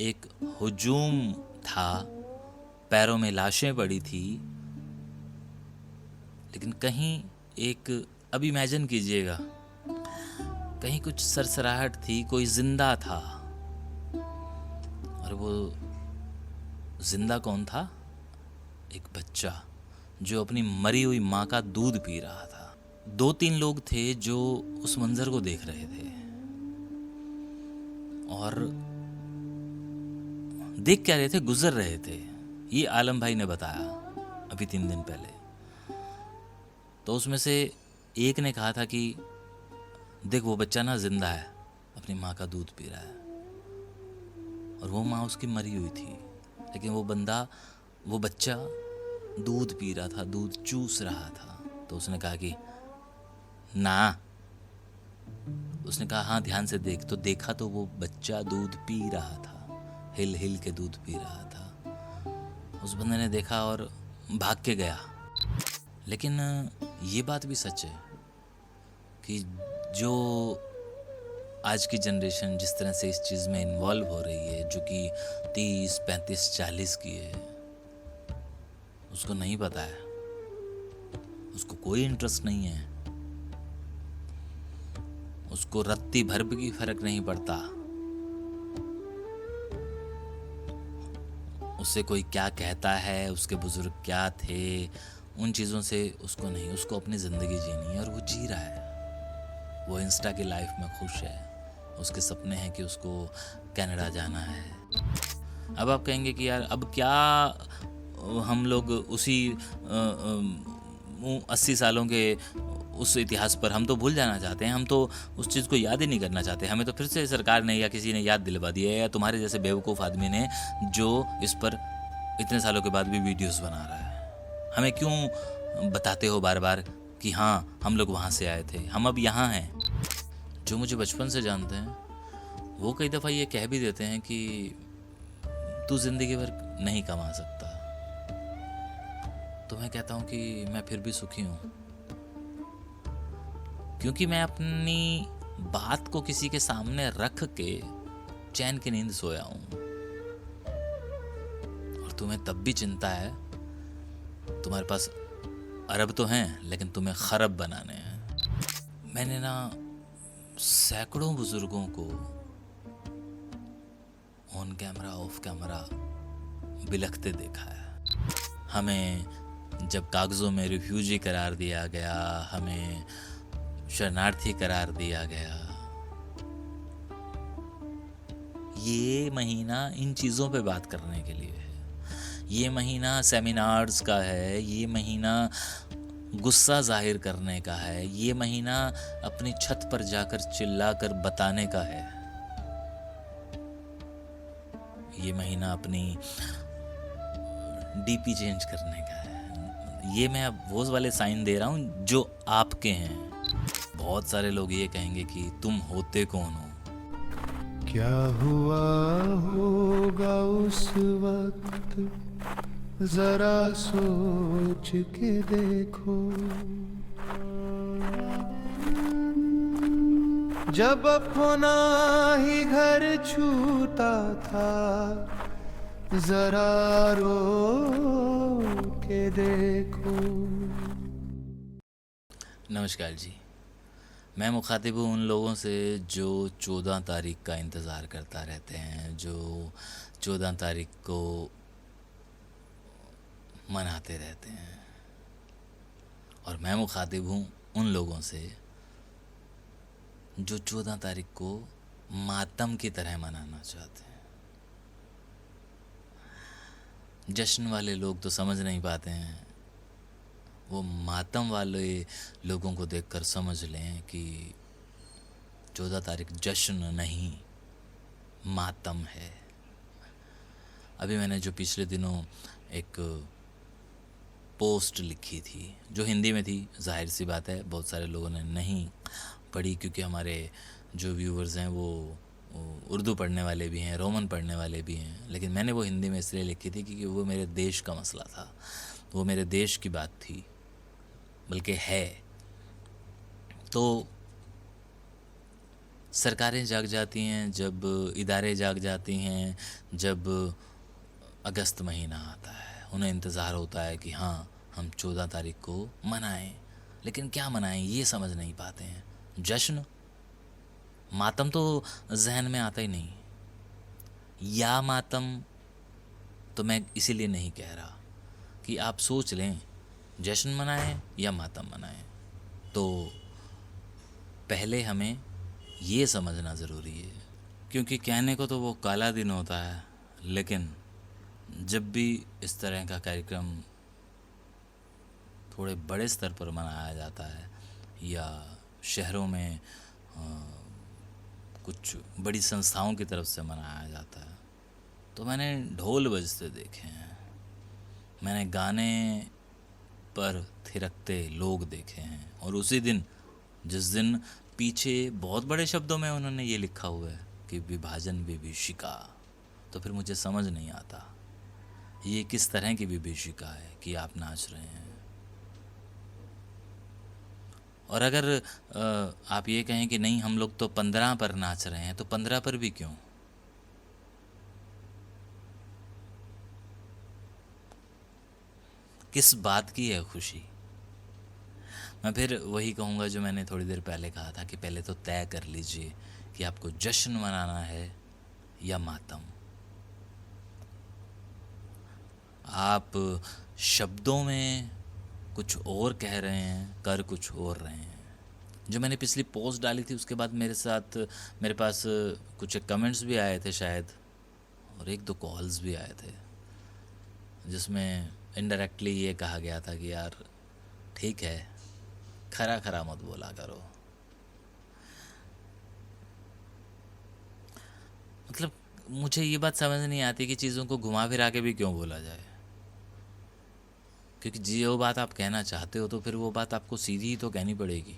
एक हुजूम था, पैरों में लाशें पड़ी थी, लेकिन कहीं एक, अब इमेजिन कीजिएगा, कहीं कुछ सरसराहट थी, कोई जिंदा था। और वो जिंदा कौन था? एक बच्चा जो अपनी मरी हुई माँ का दूध पी रहा था। 2-3 लोग थे जो उस मंजर को देख रहे थे और देख क्या रहे थे, गुजर रहे थे। ये आलम भाई ने बताया अभी 3 दिन पहले। तो उसमें से एक ने कहा था कि देख वो बच्चा ना जिंदा है, अपनी माँ का दूध पी रहा है, और वो माँ उसकी मरी हुई थी, लेकिन वो बच्चा दूध पी रहा था, दूध चूस रहा था। तो उसने कहा कि ना, उसने कहा हाँ ध्यान से देख। तो देखा तो वो बच्चा दूध पी रहा था, हिल हिल के दूध पी रहा था। उस बंदे ने देखा और भाग के गया। लेकिन ये बात भी सच है कि जो आज की जनरेशन जिस तरह से इस चीज़ में इन्वॉल्व हो रही है, जो कि 30, 35, 40 की है, उसको नहीं पता है, उसको कोई इंटरेस्ट नहीं है, उसको रत्ती भर भी फर्क नहीं पड़ता। उससे कोई क्या कहता है, उसके बुजुर्ग क्या थे, उन चीज़ों से उसको नहीं, उसको अपनी ज़िंदगी जीनी है और वो जी रहा है। वो इंस्टा की लाइफ में खुश है, उसके सपने हैं कि उसको कनाडा जाना है। अब आप कहेंगे कि यार अब क्या हम लोग उसी 80 सालों के उस इतिहास पर हम तो भूल जाना चाहते हैं, हम तो उस चीज़ को याद ही नहीं करना चाहते। हमें तो फिर से सरकार ने या किसी ने याद दिलवा दिया है, या तुम्हारे जैसे बेवकूफ़ आदमी ने जो इस पर इतने सालों के बाद भी वीडियोस बना रहा है। हमें क्यों बताते हो बार बार कि हाँ हम लोग वहाँ से आए थे, हम अब यहाँ हैं। जो मुझे बचपन से जानते हैं वो कई दफ़ा ये कह भी देते हैं कि तू ज़िंदगी भर नहीं कमा सकता। तो मैं कहता हूँ कि मैं फिर भी सुखी हूँ, क्योंकि मैं अपनी बात को किसी के सामने रख के चैन की नींद सोया हूँ। और तुम्हें तब भी चिंता है, तुम्हारे पास अरब तो हैं लेकिन तुम्हें खरब बनाने हैं। मैंने ना सैकड़ों बुजुर्गों को ऑन कैमरा ऑफ कैमरा बिलखते देखा है। हमें जब कागज़ों में रिफ्यूजी करार दिया गया, हमें शरणार्थी करार दिया गया, ये महीना इन चीज़ों पे बात करने के लिए है। ये महीना सेमिनार्स का है, ये महीना गुस्सा जाहिर करने का है, ये महीना अपनी छत पर जाकर चिल्लाकर बताने का है, ये महीना अपनी डीपी चेंज करने का है। ये मैं अब वो वाले साइन दे रहा हूँ जो आपके हैं। बहुत सारे लोग ये कहेंगे कि तुम होते कौन हो। क्या हुआ होगा उस वक्त, जरा सोच के देखो, जब अपना ही घर छूता था, जरा रो के देखो। नमस्कार जी, मैं मुखातिब हूँ उन लोगों से जो 14 तारीख का इंतज़ार करता रहते हैं, जो 14 तारीख को मनाते रहते हैं। और मैं मुखातिब हूँ उन लोगों से जो 14 तारीख को मातम की तरह मनाना चाहते हैं। जश्न वाले लोग तो समझ नहीं पाते हैं, वो मातम वाले लोगों को देखकर समझ लें कि 14 तारीख जश्न नहीं मातम है। अभी मैंने जो पिछले दिनों एक पोस्ट लिखी थी जो हिंदी में थी, जाहिर सी बात है बहुत सारे लोगों ने नहीं पढ़ी, क्योंकि हमारे जो व्यूवर्स हैं वो उर्दू पढ़ने वाले भी हैं, रोमन पढ़ने वाले भी हैं। लेकिन मैंने वो हिंदी में इसलिए लिखी थी क्योंकि वो मेरे देश का मसला था, वो मेरे देश की बात थी, बल्कि है। तो सरकारें जाग जाती हैं, जब इदारे जाग जाती हैं, जब अगस्त महीना आता है, उन्हें इंतज़ार होता है कि हाँ हम 14 तारीख को मनाएं। लेकिन क्या मनाएं ये समझ नहीं पाते हैं। जश्न, मातम तो जहन में आता ही नहीं। या मातम तो मैं इसीलिए नहीं कह रहा कि आप सोच लें जश्न मनाएं या मातम मनाएं। तो पहले हमें ये समझना ज़रूरी है, क्योंकि कहने को तो वो काला दिन होता है, लेकिन जब भी इस तरह का कार्यक्रम थोड़े बड़े स्तर पर मनाया जाता है या शहरों में कुछ बड़ी संस्थाओं की तरफ से मनाया जाता है, तो मैंने ढोल बजते देखे हैं, मैंने गाने पर थिरकते लोग देखे हैं। और उसी दिन, जिस दिन पीछे बहुत बड़े शब्दों में उन्होंने ये लिखा हुआ है कि विभाजन विभीषिका, तो फिर मुझे समझ नहीं आता ये किस तरह की विभीषिका है कि आप नाच रहे हैं। और अगर आप ये कहें कि नहीं हम लोग तो 15 पर नाच रहे हैं, तो 15 पर भी क्यों? किस बात की है खुशी? मैं फिर वही कहूँगा जो मैंने थोड़ी देर पहले कहा था कि पहले तो तय कर लीजिए कि आपको जश्न मनाना है या मातम। आप शब्दों में कुछ और कह रहे हैं, कर कुछ और रहे हैं। जो मैंने पिछली पोस्ट डाली थी उसके बाद मेरे पास कुछ कमेंट्स भी आए थे शायद, और एक दो कॉल्स भी आए थे, जिसमें इनडायरेक्टली ये कहा गया था कि यार ठीक है, खरा खरा मत बोला करो। मतलब मुझे ये बात समझ नहीं आती कि चीज़ों को घुमा फिरा के भी क्यों बोला जाए, क्योंकि जो बात आप कहना चाहते हो तो फिर वो बात आपको सीधी ही तो कहनी पड़ेगी।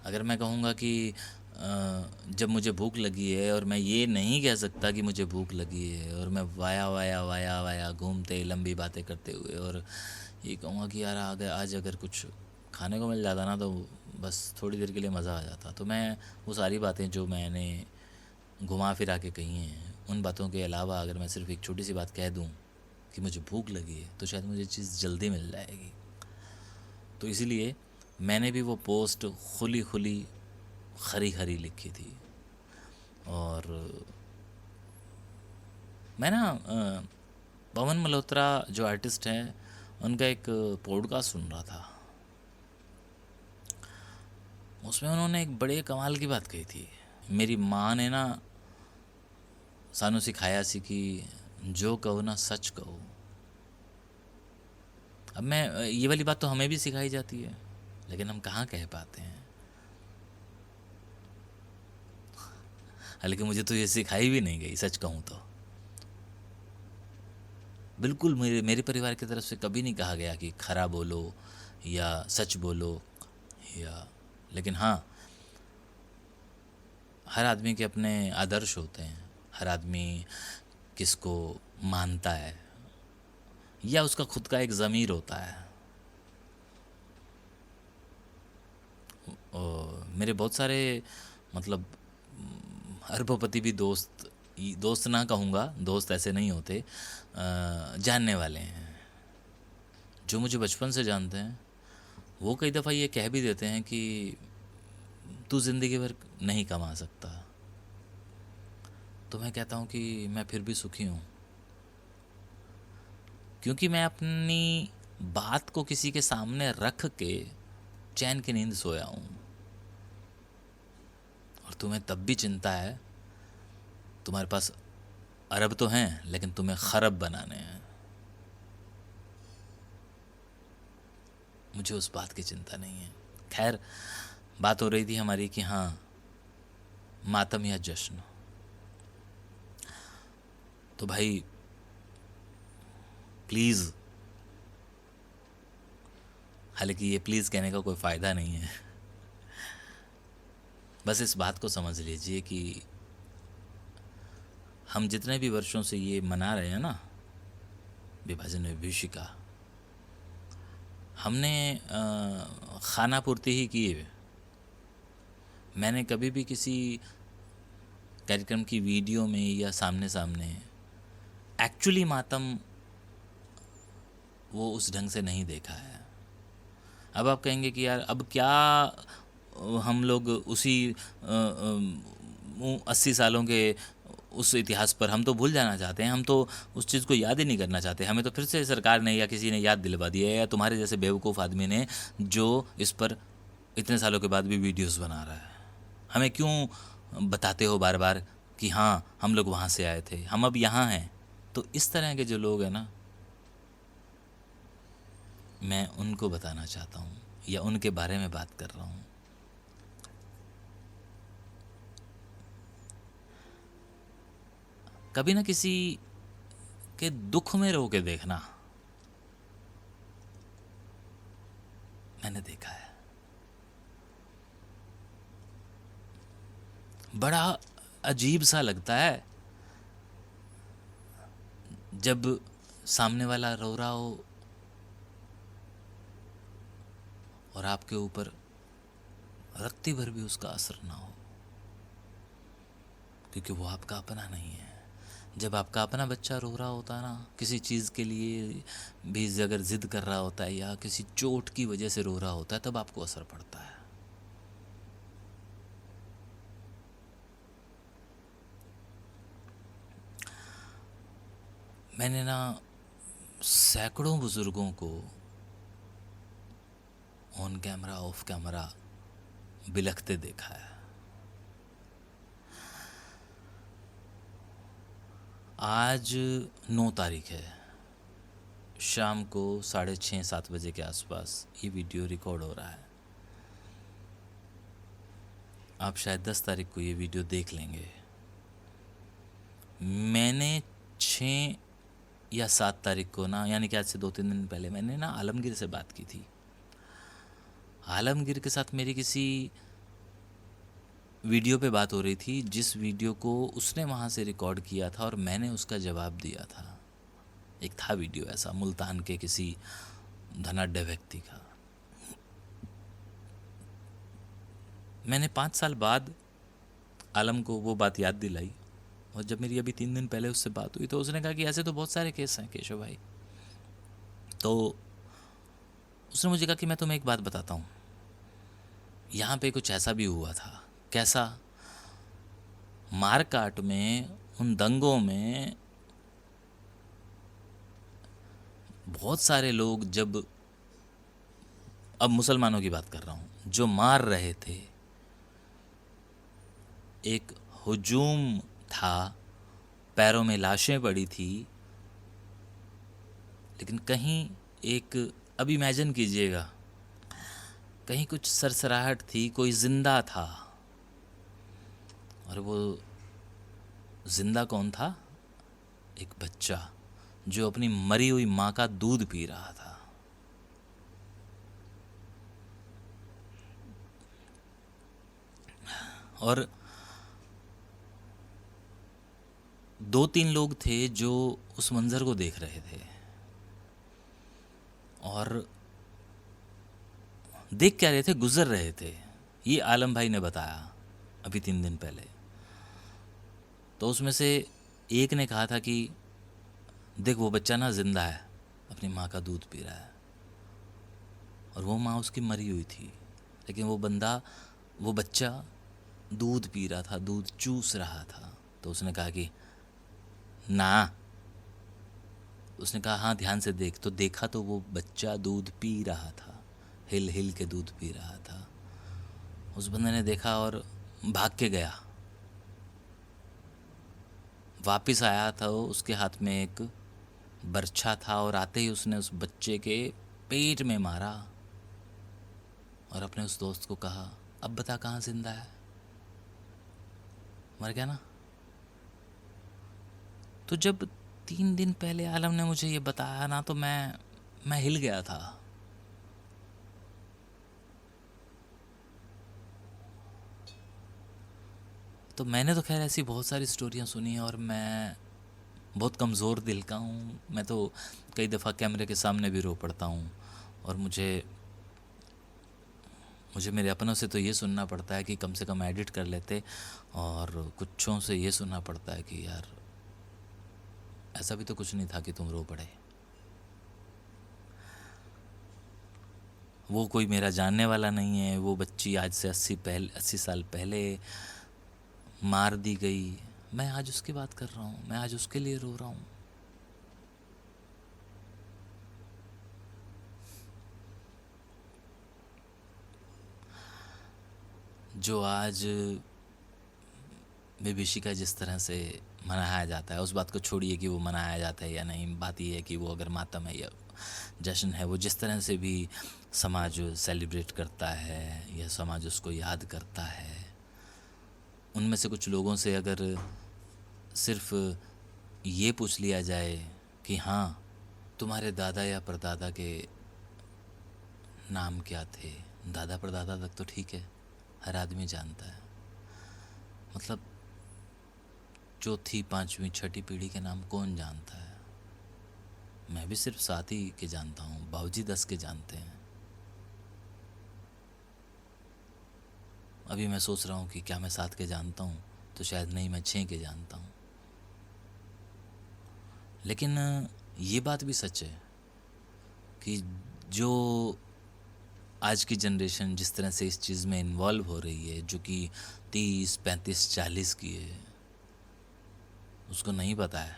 अगर मैं कहूँगा कि जब मुझे भूख लगी है, और मैं ये नहीं कह सकता कि मुझे भूख लगी है, और मैं वाया वाया वाया वाया घूमते लंबी बातें करते हुए और ये कहूँगा कि यार आज अगर कुछ खाने को मिल जाता ना तो बस थोड़ी देर के लिए मज़ा आ जाता, तो मैं वो सारी बातें जो मैंने घुमा फिरा के कही हैं, उन बातों के अलावा अगर मैं सिर्फ एक छोटी सी बात कह दूँ कि मुझे भूख लगी है, तो शायद मुझे चीज़ जल्दी मिल जाएगी। तो इसीलिए मैंने भी वो पोस्ट खुली खुली खरी खरी लिखी थी। और मैं ना पवन मल्होत्रा जो आर्टिस्ट हैं उनका एक पॉडकास्ट सुन रहा था। उसमें उन्होंने एक बड़े कमाल की बात कही थी। मेरी माँ ने ना सानू सिखाया सी कि जो कहो ना सच कहो। अब मैं ये वाली बात तो हमें भी सिखाई जाती है, लेकिन हम कहाँ कह पाते हैं। हालांकि मुझे तो ये सिखाई भी नहीं गई, सच कहूँ तो। बिल्कुल मेरे परिवार की तरफ से कभी नहीं कहा गया कि खरा बोलो या सच बोलो या, लेकिन हाँ, हर आदमी के अपने आदर्श होते हैं। हर आदमी किसको मानता है या उसका खुद का एक ज़मीर होता है। और मेरे बहुत सारे मतलब अरबोपति भी दोस्त ना कहूँगा, दोस्त ऐसे नहीं होते, जानने वाले हैं जो मुझे बचपन से जानते हैं। वो कई दफ़ा ये कह भी देते हैं कि तू ज़िंदगी भर नहीं कमा सकता। तो मैं कहता हूँ कि मैं फिर भी सुखी हूँ, क्योंकि मैं अपनी बात को किसी के सामने रख के चैन की नींद सोया हूँ। और तुम्हें तब भी चिंता है, तुम्हारे पास अरब तो हैं लेकिन तुम्हें खरब बनाने हैं। मुझे उस बात की चिंता नहीं है। खैर, बात हो रही थी हमारी कि हाँ, मातम या जश्न। तो भाई प्लीज़, हालांकि ये प्लीज़ कहने का कोई फ़ायदा नहीं है, बस इस बात को समझ लीजिए कि हम जितने भी वर्षों से ये मना रहे हैं ना विभाजन विभीषिका, हमने खाना पूर्ति ही की है। मैंने कभी भी किसी कार्यक्रम की वीडियो में या सामने सामने एक्चुअली मातम वो उस ढंग से नहीं देखा है। अब आप कहेंगे कि यार अब क्या हम लोग उसी 80 सालों के उस इतिहास पर हम तो भूल जाना चाहते हैं, हम तो उस चीज़ को याद ही नहीं करना चाहते। हमें तो फिर से सरकार ने या किसी ने याद दिलवा दिया है, या तुम्हारे जैसे बेवकूफ़ आदमी ने जो इस पर इतने सालों के बाद भी वीडियोस बना रहा है। हमें क्यों बताते हो बार बार कि हाँ हम लोग वहाँ से आए थे, हम अब यहाँ हैं। तो इस तरह के जो लोग हैं ना, मैं उनको बताना चाहता हूँ या उनके बारे में बात कर रहा हूँ। कभी ना किसी के दुख में रो के देखना, मैंने देखा है। बड़ा अजीब सा लगता है जब सामने वाला रो रहा हो और आपके ऊपर रत्ती भर भी उसका असर ना हो, क्योंकि वो आपका अपना नहीं है। जब आपका अपना बच्चा रो रहा होता है ना, किसी चीज़ के लिए भी अगर जिद कर रहा होता है या किसी चोट की वजह से रो रहा होता है, तब आपको असर पड़ता है। मैंने ना सैकड़ों बुजुर्गों को ऑन कैमरा ऑफ कैमरा बिलखते देखा है। आज 9 तारीख है, शाम को 6:30-7 बजे के आसपास ये वीडियो रिकॉर्ड हो रहा है। आप शायद 10 तारीख को ये वीडियो देख लेंगे। मैंने 6 या 7 तारीख को ना, यानी कि आज से 2-3 दिन पहले, मैंने ना आलमगीर से बात की थी। आलमगीर के साथ मेरी किसी वीडियो पे बात हो रही थी, जिस वीडियो को उसने वहाँ से रिकॉर्ड किया था और मैंने उसका जवाब दिया था। एक था वीडियो ऐसा मुल्तान के किसी धनाढ्य व्यक्ति का। मैंने 5 साल बाद आलम को वो बात याद दिलाई, और जब मेरी अभी 3 दिन पहले उससे बात हुई तो उसने कहा कि ऐसे तो बहुत सारे केस हैं केशव भाई। तो उसने मुझे कहा कि मैं तुम्हें एक बात बताता हूँ, यहाँ पे कुछ ऐसा भी हुआ था। कैसा? मारकाट में, उन दंगों में बहुत सारे लोग, जब, अब मुसलमानों की बात कर रहा हूँ, जो मार रहे थे, एक हुजूम था, पैरों में लाशें पड़ी थी, लेकिन कहीं एक, अब इमेजिन कीजिएगा, कहीं कुछ सरसराहट थी, कोई जिंदा था। और वो जिंदा कौन था? एक बच्चा जो अपनी मरी हुई माँ का दूध पी रहा था। और 2-3 लोग थे जो उस मंजर को देख रहे थे, और देख क्या रहे थे, गुजर रहे थे। ये आलम भाई ने बताया अभी 3 दिन पहले। तो उसमें से एक ने कहा था कि देख वो बच्चा ना जिंदा है, अपनी माँ का दूध पी रहा है, और वो माँ उसकी मरी हुई थी, लेकिन वो बच्चा दूध पी रहा था, दूध चूस रहा था। तो उसने कहा कि ना, उसने कहा हाँ ध्यान से देख। तो देखा तो वो बच्चा दूध पी रहा था, हिल हिल के दूध पी रहा था। उस बंदे ने देखा और भाग के गया। वापिस आया था, उसके हाथ में एक बर्छा था, और आते ही उसने उस बच्चे के पेट में मारा और अपने उस दोस्त को कहा अब बता कहाँ जिंदा है? मर गया ना। तो जब 3 दिन पहले आलम ने मुझे ये बताया ना, तो मैं हिल गया था। तो मैंने तो खैर ऐसी बहुत सारी स्टोरियाँ सुनी हैं, और मैं बहुत कमज़ोर दिल का हूँ। मैं तो कई दफ़ा कैमरे के सामने भी रो पड़ता हूँ, और मुझे मुझे मेरे अपनों से तो ये सुनना पड़ता है कि कम से कम एडिट कर लेते, और कुछों से ये सुनना पड़ता है कि यार ऐसा भी तो कुछ नहीं था कि तुम रो पड़े। वो कोई मेरा जानने वाला नहीं है, वो बच्ची आज से 80 साल पहले मार दी गई। मैं आज उसकी बात कर रहा हूँ, मैं आज उसके लिए रो रहा हूँ। जो आज विभीषिका जिस तरह से मनाया जाता है, उस बात को छोड़िए कि वो मनाया जाता है या नहीं, बात ये है कि वो अगर मातम है या जश्न है, वो जिस तरह से भी समाज सेलिब्रेट करता है या समाज उसको याद करता है, उनमें से कुछ लोगों से अगर सिर्फ ये पूछ लिया जाए कि हाँ, तुम्हारे दादा या परदादा के नाम क्या थे, दादा परदादा तक तो ठीक है, हर आदमी जानता है। मतलब चौथी पांचवी छठी पीढ़ी के नाम कौन जानता है? मैं भी सिर्फ 7 ही के जानता हूँ, बाबूजी 10 के जानते हैं। अभी मैं सोच रहा हूँ कि क्या मैं 7 के जानता हूँ, तो शायद नहीं, मैं 6 के जानता हूँ। लेकिन ये बात भी सच है कि जो आज की जनरेशन जिस तरह से इस चीज़ में इन्वॉल्व हो रही है, जो कि 30 35 40 की है, उसको नहीं पता है,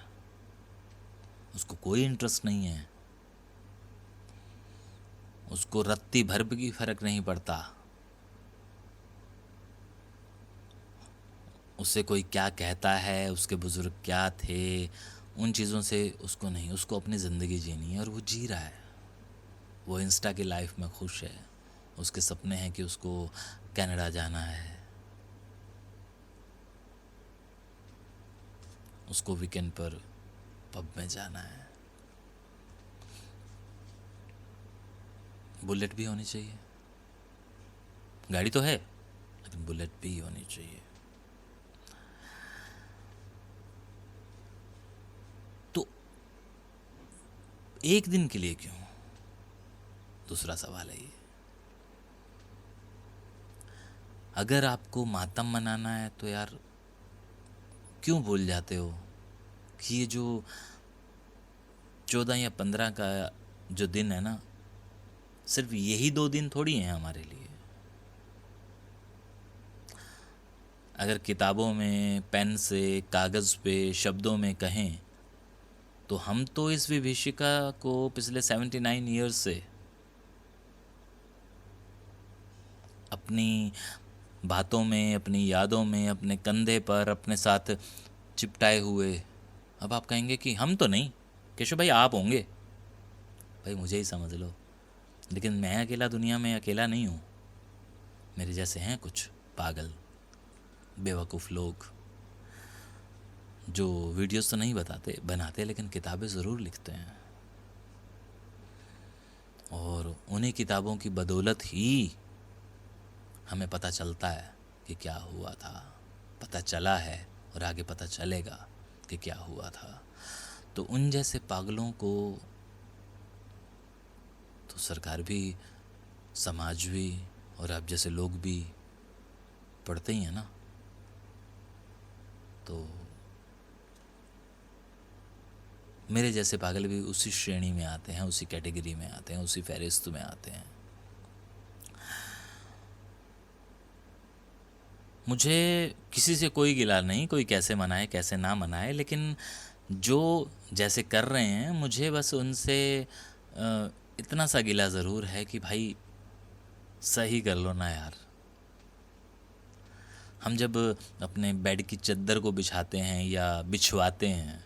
उसको कोई इंटरेस्ट नहीं है, उसको रत्ती भर भी फर्क नहीं पड़ता, उससे कोई क्या कहता है, उसके बुजुर्ग क्या थे, उन चीज़ों से उसको नहीं, उसको अपनी ज़िंदगी जीनी है और वो जी रहा है। वो इंस्टा की लाइफ में खुश है, उसके सपने हैं कि उसको कनाडा जाना है, उसको वीकेंड पर पब में जाना है। बुलेट भी होनी चाहिए, गाड़ी तो है लेकिन बुलेट भी होनी चाहिए। तो एक दिन के लिए क्यों? दूसरा सवाल है ये। अगर आपको मातम मनाना है तो यार क्यों भूल जाते हो कि ये जो 14 या 15 का जो दिन है ना, सिर्फ यही 2 दिन थोड़ी हैं हमारे लिए। अगर किताबों में पेन से कागज़ पे शब्दों में कहें तो हम तो इस विभीषिका को पिछले 79 ईयर्स से अपनी बातों में, अपनी यादों में, अपने कंधे पर अपने साथ चिपटाए हुए। अब आप कहेंगे कि हम तो नहीं, केशव भाई आप होंगे। भाई मुझे ही समझ लो, लेकिन मैं अकेला दुनिया में अकेला नहीं हूँ। मेरे जैसे हैं कुछ पागल बेवकूफ़ लोग जो वीडियोस तो नहीं बनाते लेकिन किताबें ज़रूर लिखते हैं, और उन्हीं किताबों की बदौलत ही हमें पता चलता है कि क्या हुआ था, पता चला है और आगे पता चलेगा कि क्या हुआ था। तो उन जैसे पागलों को तो सरकार भी, समाज भी और आप जैसे लोग भी पढ़ते ही हैं ना। तो मेरे जैसे पागल भी उसी श्रेणी में आते हैं, उसी कैटेगरी में आते हैं, उसी फहरिस्त में आते हैं। मुझे किसी से कोई गिला नहीं, कोई कैसे मनाए कैसे ना मनाए, लेकिन जो जैसे कर रहे हैं मुझे बस उनसे इतना सा गिला ज़रूर है कि भाई सही कर लो ना यार। हम जब अपने बेड की चद्दर को बिछाते हैं या बिछवाते हैं,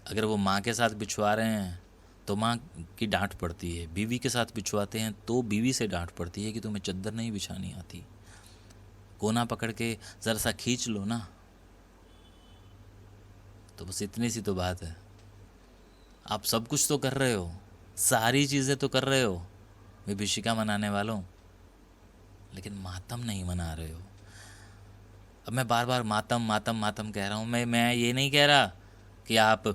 अगर वो माँ के साथ बिछवा रहे हैं तो माँ की डांट पड़ती है, बीवी के साथ बिछवाते हैं तो बीवी से डांट पड़ती है कि तुम्हें चद्दर नहीं बिछानी आती, कोना पकड़ के ज़रा सा खींच लो ना। तो बस इतनी सी तो बात है। आप सब कुछ तो कर रहे हो, सारी चीज़ें तो कर रहे हो विभीषिका मनाने वालों, लेकिन मातम नहीं मना रहे हो। अब मैं बार बार मातम मातम मातम कह रहा हूँ। मैं ये नहीं कह रहा कि आप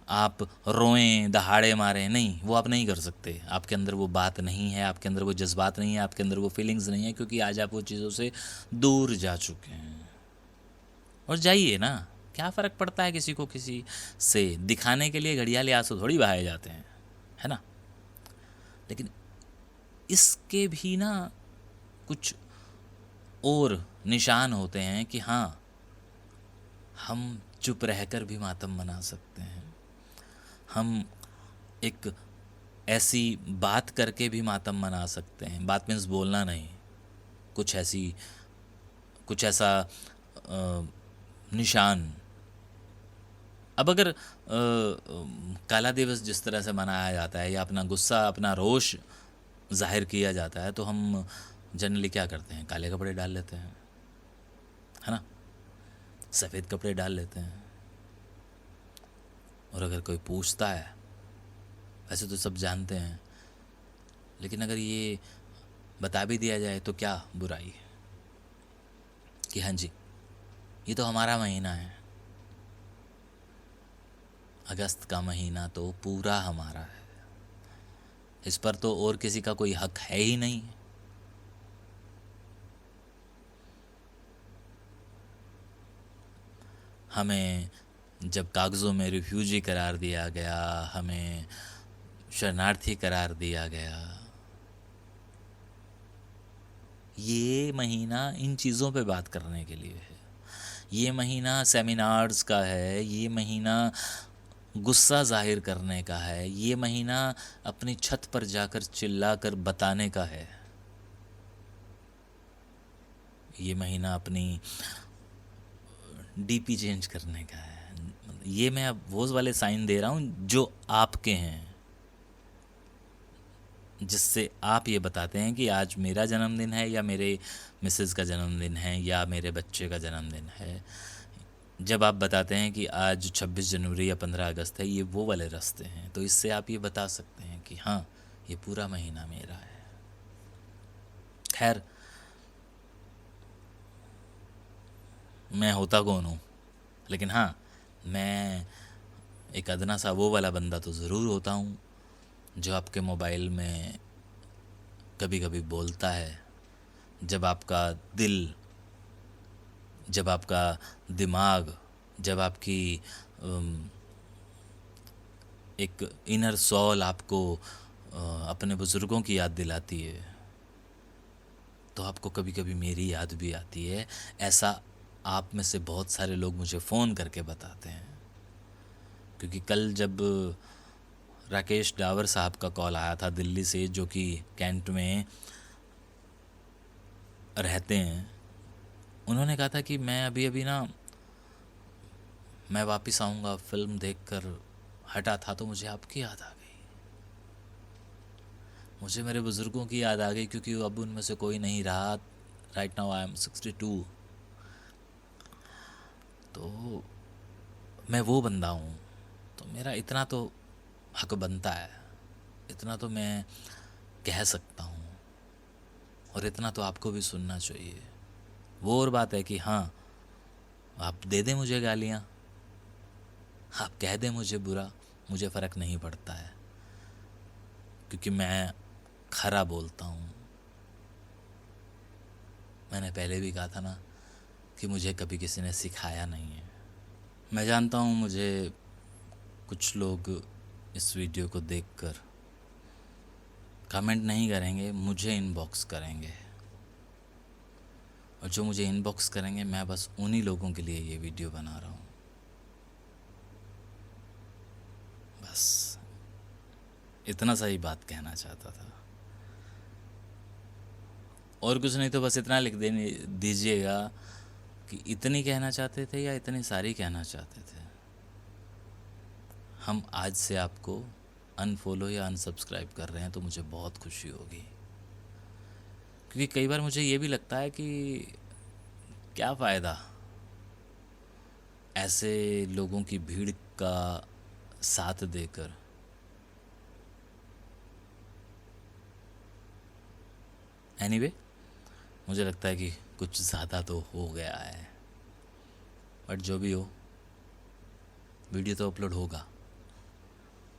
आप रोएं, दहाड़े मारें, नहीं, वो आप नहीं कर सकते। आपके अंदर वो बात नहीं है, आपके अंदर वो जज्बात नहीं है, आपके अंदर वो फीलिंग्स नहीं है, क्योंकि आज आप वो चीज़ों से दूर जा चुके हैं। और जाइए ना, क्या फ़र्क पड़ता है किसी को किसी से। दिखाने के लिए घड़ियाले आंसू थोड़ी बहाए जाते हैं, है ना। लेकिन इसके भी ना कुछ और निशान होते हैं कि हाँ, हम चुप रहकर भी मातम मना सकते हैं। हम एक ऐसी बात करके भी मातम मना सकते हैं। बात मीन्स बोलना नहीं, कुछ ऐसा निशान। अब अगर काला दिवस जिस तरह से मनाया जाता है, या अपना गुस्सा, अपना रोष जाहिर किया जाता है, तो हम जनरली क्या करते हैं, काले कपड़े डाल लेते हैं, है ना, सफ़ेद कपड़े डाल लेते हैं। और अगर कोई पूछता है, वैसे तो सब जानते हैं, लेकिन अगर ये बता भी दिया जाए तो क्या बुराई है कि हाँ जी, ये तो हमारा महीना है, अगस्त का महीना तो पूरा हमारा है, इस पर तो और किसी का कोई हक है ही नहीं। हमें जब कागज़ों में रिफ्यूजी करार दिया गया, हमें शरणार्थी करार दिया गया, ये महीना इन चीज़ों पे बात करने के लिए है। ये महीना सेमिनार्स का है, ये महीना गुस्सा जाहिर करने का है, ये महीना अपनी छत पर जाकर चिल्लाकर बताने का है, ये महीना अपनी डीपी चेंज करने का है। ये मैं अब वो वाले साइन दे रहा हूँ जो आपके हैं, जिससे आप ये बताते हैं कि आज मेरा जन्मदिन है, या मेरे मिसेस का जन्मदिन है, या मेरे बच्चे का जन्मदिन है। जब आप बताते हैं कि आज 26 जनवरी या 15 अगस्त है, ये वो वाले रास्ते हैं, तो इससे आप ये बता सकते हैं कि हाँ, ये पूरा महीना मेरा है। खैर, मैं होता कौन हूँ, लेकिन हाँ, मैं एक अदना सा वो वाला बंदा तो ज़रूर होता हूँ जो आपके मोबाइल में कभी कभी बोलता है, जब आपका दिल, जब आपका दिमाग, जब आपकी एक इनर सोल आपको अपने बुज़ुर्गों की याद दिलाती है, तो आपको कभी कभी मेरी याद भी आती है। ऐसा आप में से बहुत सारे लोग मुझे फ़ोन करके बताते हैं, क्योंकि कल जब राकेश डावर साहब का कॉल आया था दिल्ली से, जो कि कैंट में रहते हैं, उन्होंने कहा था कि मैं अभी अभी ना, मैं वापस आऊँगा, फ़िल्म देखकर हटा था तो मुझे आपकी याद आ गई, मुझे मेरे बुज़ुर्गों की याद आ गई, क्योंकि अब उनमें से कोई नहीं रहा। Right now I am 62। तो मैं वो बंदा हूँ, तो मेरा इतना तो हक बनता है, इतना तो मैं कह सकता हूँ, और इतना तो आपको भी सुनना चाहिए। वो और बात है कि हाँ, आप दे दें मुझे गालियाँ, आप कह दें मुझे बुरा, मुझे फ़र्क नहीं पड़ता है, क्योंकि मैं खरा बोलता हूँ। मैंने पहले भी कहा था ना कि मुझे कभी किसी ने सिखाया नहीं है। मैं जानता हूँ मुझे कुछ लोग इस वीडियो को देखकर कमेंट नहीं करेंगे, मुझे इनबॉक्स करेंगे, और जो मुझे इनबॉक्स करेंगे, मैं बस उन्हीं लोगों के लिए ये वीडियो बना रहा हूँ। बस इतना सा ही बात कहना चाहता था, और कुछ नहीं। तो बस इतना लिख देने दीजिएगा कि इतनी कहना चाहते थे या इतनी सारी कहना चाहते थे। हम आज से आपको अनफॉलो या अनसब्सक्राइब कर रहे हैं तो मुझे बहुत खुशी होगी, क्योंकि कई बार मुझे ये भी लगता है कि क्या फ़ायदा ऐसे लोगों की भीड़ का साथ देकर। एनीवे, मुझे लगता है कि कुछ ज़्यादा तो हो गया है, बट जो भी हो, वीडियो तो अपलोड होगा।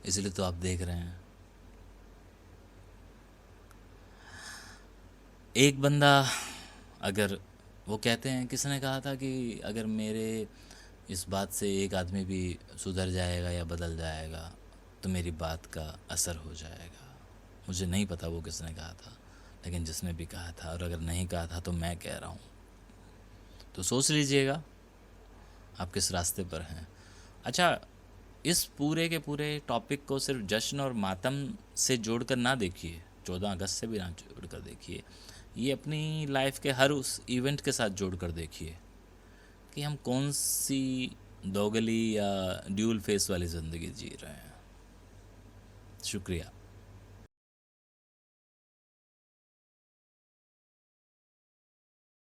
इसलिए तो आप देख रहे हैं। एक बंदा, अगर वो कहते हैं, किसने कहा था कि अगर मेरे इस बात से एक आदमी भी सुधर जाएगा या बदल जाएगा तो मेरी बात का असर हो जाएगा। मुझे नहीं पता वो किसने कहा था, लेकिन जिसने भी कहा था, और अगर नहीं कहा था तो मैं कह रहा हूँ, तो सोच लीजिएगा आप किस रास्ते पर हैं। अच्छा, इस पूरे के पूरे टॉपिक को सिर्फ जश्न और मातम से जोड़कर ना देखिए, 14 अगस्त से भी ना जोड़कर देखिए, ये अपनी लाइफ के हर उस इवेंट के साथ जोड़कर देखिए कि हम कौन सी दोगली या ड्यूल फेस वाली ज़िंदगी जी रहे हैं। शुक्रिया।